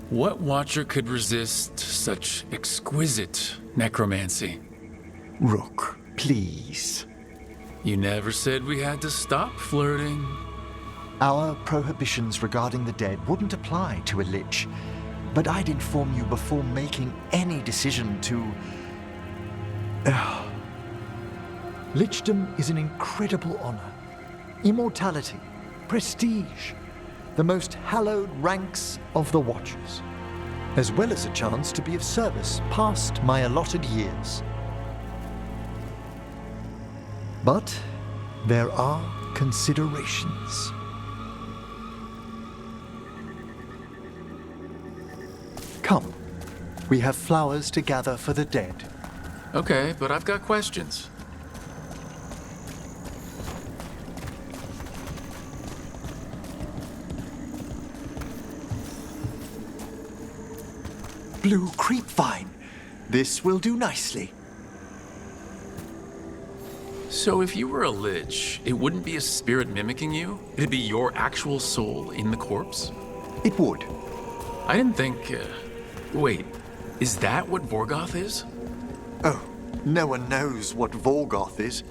What Watcher could resist such exquisite necromancy? Rook, please. You never said we had to stop flirting. Our prohibitions regarding the dead wouldn't apply to a lich, but I'd inform you before making any decision to... Lichdom is an incredible honor. Immortality, prestige, the most hallowed ranks of the Watchers, as well as a chance to be of service past my allotted years. But there are considerations. Come, we have flowers to gather for the dead. Okay, but I've got questions. Blue creepvine. This will do nicely. So if you were a lich, it wouldn't be a spirit mimicking you? It'd be your actual soul in the corpse? It would. I didn't think... wait, is that what Vorgoth is? Oh, no one knows what Vorgoth is.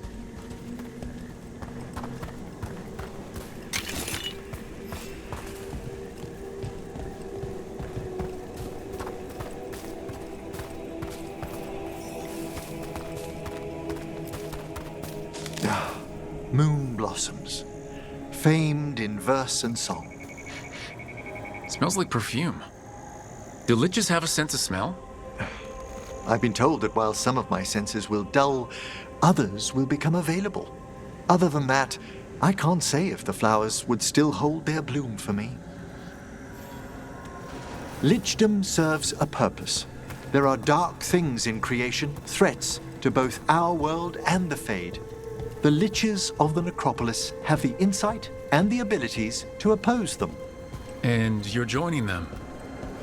Moon blossoms, famed in verse and song. Smells like perfume. Do liches have a sense of smell? I've been told that while some of my senses will dull, others will become available. Other than that, I can't say if the flowers would still hold their bloom for me. Lichdom serves a purpose. There are dark things in creation, threats to both our world and the Fade. The liches of the necropolis have the insight and the abilities to oppose them. And you're joining them.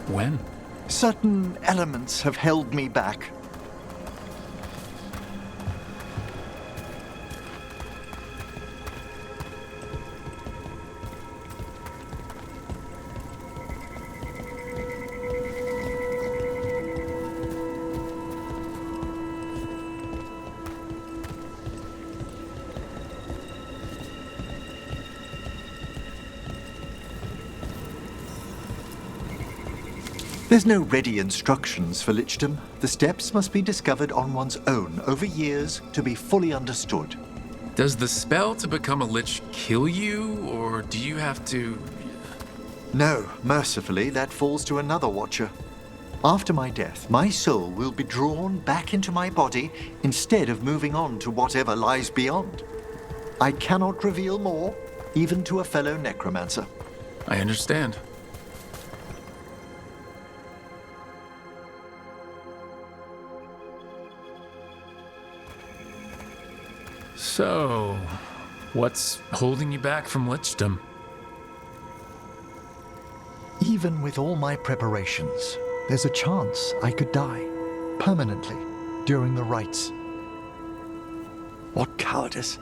When? Certain elements have held me back. There's no ready instructions for lichdom. The steps must be discovered on one's own over years to be fully understood. Does the spell to become a lich kill you, or do you have to... No, mercifully, that falls to another Watcher. After my death, my soul will be drawn back into my body instead of moving on to whatever lies beyond. I cannot reveal more, even to a fellow necromancer. I understand. So, what's holding you back from lichdom? Even with all my preparations, there's a chance I could die permanently during the rites. What cowardice!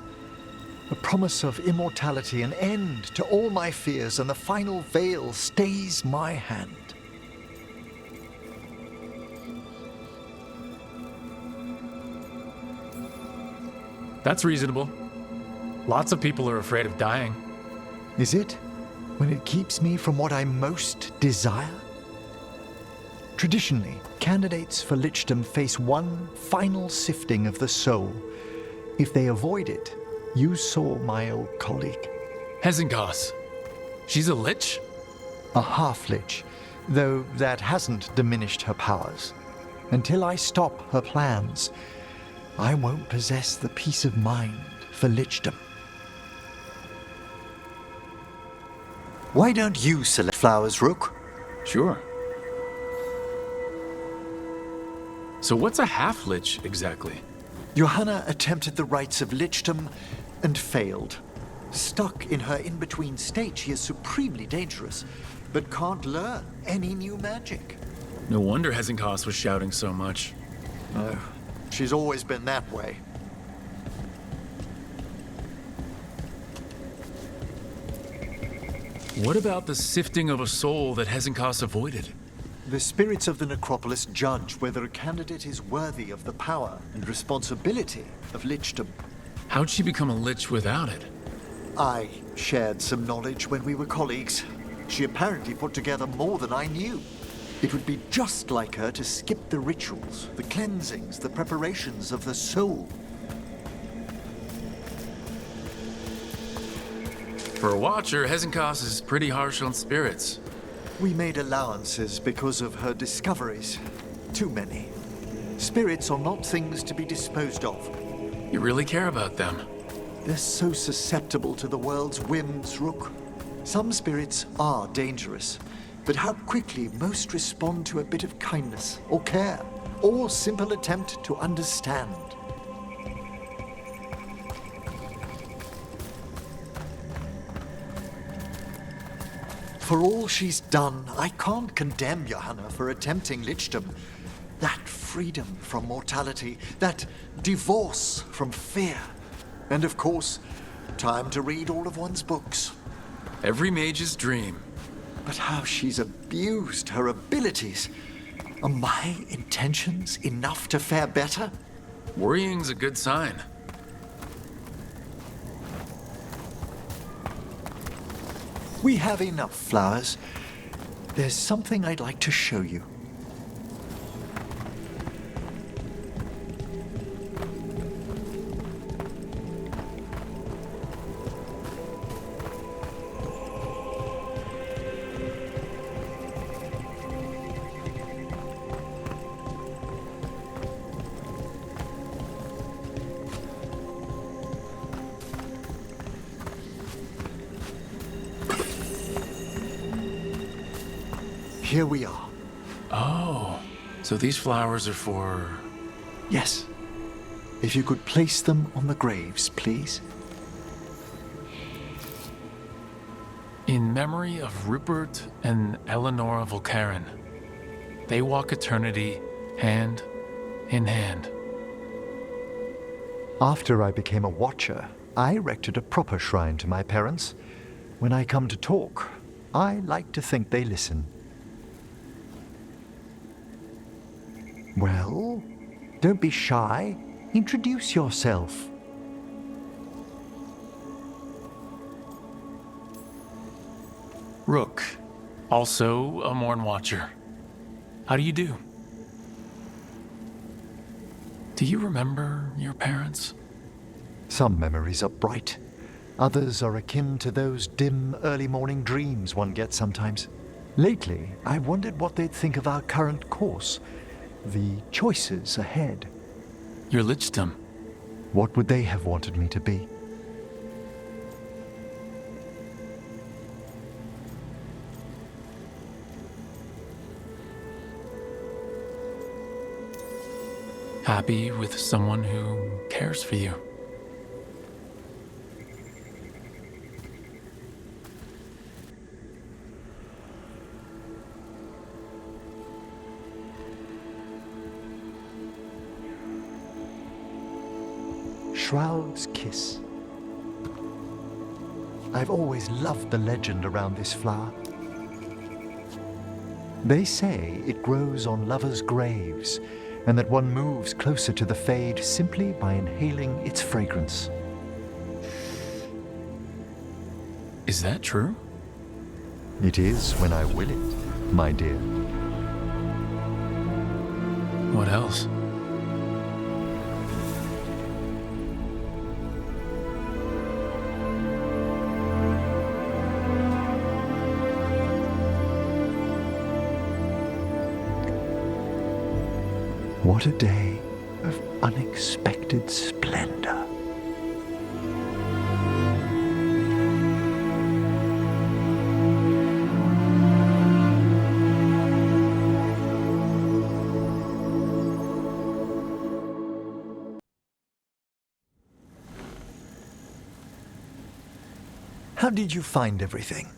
A promise of immortality, an end to all my fears, and the final veil stays my hand. That's reasonable. Lots of people are afraid of dying. Is it? When it keeps me from what I most desire? Traditionally, candidates for lichdom face one final sifting of the soul. If they avoid it, you saw my old colleague. Hezengoss. She's a lich? A half-lich, though that hasn't diminished her powers. Until I stop her plans, I won't possess the peace of mind for lichdom. Why don't you select flowers, Rook? Sure. So what's a half-lich exactly? Johanna attempted the rites of lichdom and failed. Stuck in her in-between state, she is supremely dangerous. but can't learn any new magic. No wonder Hezenkos was shouting so much. No, she's always been that way. What about the sifting of a soul that Hezenkos avoided? The spirits of the necropolis judge whether a candidate is worthy of the power and responsibility of lichdom. How'd she become a lich without it? I shared some knowledge when we were colleagues. She apparently put together more than I knew. It would be just like her to skip the rituals, the cleansings, the preparations of the soul. For a Watcher, Hezenkos is pretty harsh on spirits. We made allowances because of her discoveries. Too many. Spirits are not things to be disposed of. You really care about them. They're so susceptible to the world's whims, Rook. Some spirits are dangerous, but how quickly most respond to a bit of kindness or care, or simple attempt to understand. For all she's done, I can't condemn Johanna for attempting lichdom. That freedom from mortality, that divorce from fear. And of course, time to read all of one's books. Every mage's dream. But how she's abused her abilities. Are my intentions enough to fare better? Worrying's a good sign. We have enough flowers. There's something I'd like to show you. Here we are. Oh, so these flowers are for... Yes. If you could place them on the graves, please. In memory of Rupert and Eleanor Volcaren. They walk eternity hand in hand. After I became a Watcher, I erected a proper shrine to my parents. When I come to talk, I like to think they listen. Well, don't be shy. Introduce yourself. Rook, also a Morn Watcher. How do you do? Do you remember your parents? Some memories are bright. Others are akin to those dim early morning dreams one gets sometimes. Lately, I wondered what they'd think of our current course. The choices ahead. Your lichdom. What would they have wanted me to be? Happy with someone who cares for you. Shroud's Kiss. I've always loved the legend around this flower. They say it grows on lovers' graves, and that one moves closer to the fade simply by inhaling its fragrance. Is that true? It is when I will it, my dear. What else? What a day of unexpected splendor. How did you find everything?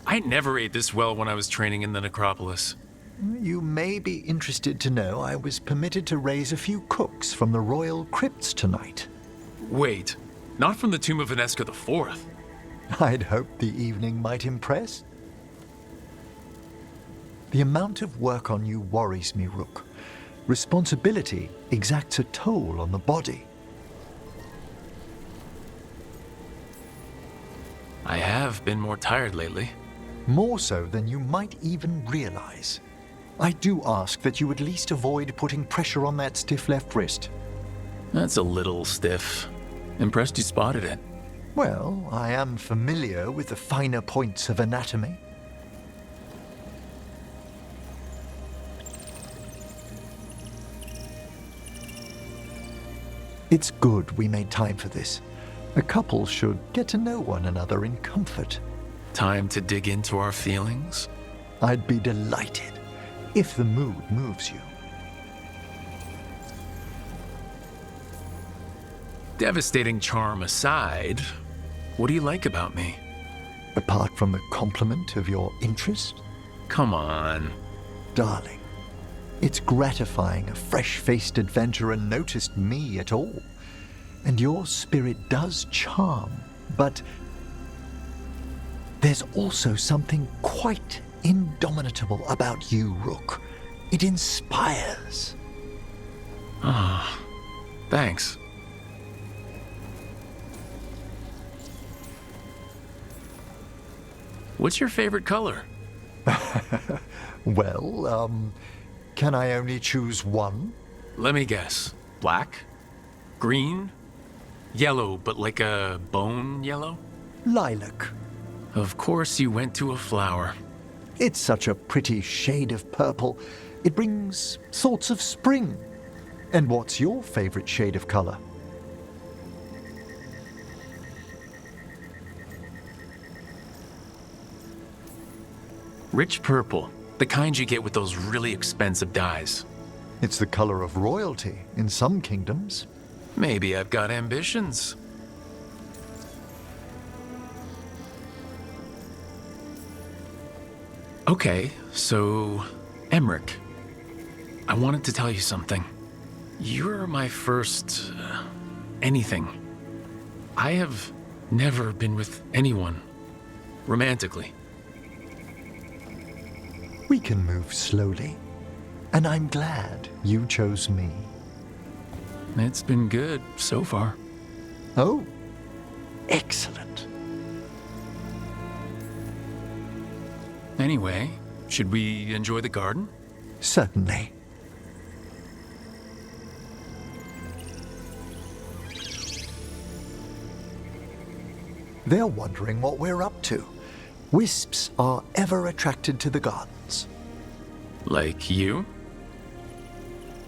I I never ate this well when I was training in the necropolis. You may be interested to know I was permitted to raise a few cooks from the royal crypts tonight. Wait, not from the tomb of Venesca IV. I'd hoped the evening might impress. The amount of work on you worries me, Rook. Responsibility exacts a toll on the body. I have been more tired lately. More so than you might even realize. I do ask that you at least avoid putting pressure on that stiff left wrist. That's a little stiff. Impressed you spotted it. Well, I am familiar with the finer points of anatomy. It's good we made time for this. A couple should get to know one another in comfort. Time to dig into our feelings? I'd be delighted if the mood moves you. Devastating charm aside, what do you like about me? Apart from the compliment of your interest? Come on. Darling, it's gratifying a fresh-faced adventurer noticed me at all. And your spirit does charm, but there's also something quite indomitable about you, Rook. It inspires. Ah, thanks. What's your favorite color? Well, can I only choose one? Let me guess. Black? Green? Yellow, but like a bone yellow? Lilac. Of course you went to a flower. It's such a pretty shade of purple. It brings thoughts of spring. And what's your favorite shade of color? Rich purple. The kind you get with those really expensive dyes. It's the color of royalty in some kingdoms. Maybe I've got ambitions. Okay, so Emmerich, I wanted to tell you something. You're my first anything. I have never been with anyone romantically. We can move slowly, and I'm glad you chose me. It's been good so far. Oh, excellent. Anyway, should we enjoy the garden? Certainly. They're wondering what we're up to. Wisps are ever attracted to the gardens. Like you?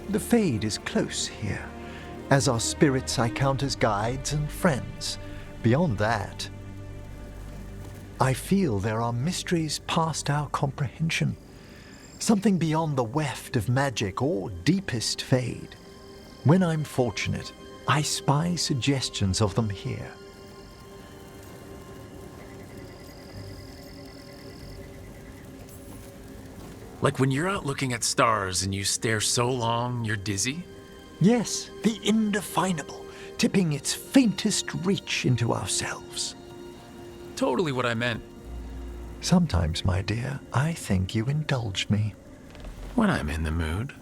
The Fade is close here. As our spirits I count as guides and friends. Beyond that, I feel there are mysteries past our comprehension. Something beyond the weft of magic or deepest Fade. When I'm fortunate, I spy suggestions of them here. Like when you're out looking at stars and you stare so long you're dizzy? Yes, the indefinable, tipping its faintest reach into ourselves. Totally what I meant. Sometimes, my dear, I think you indulge me. When I'm in the mood.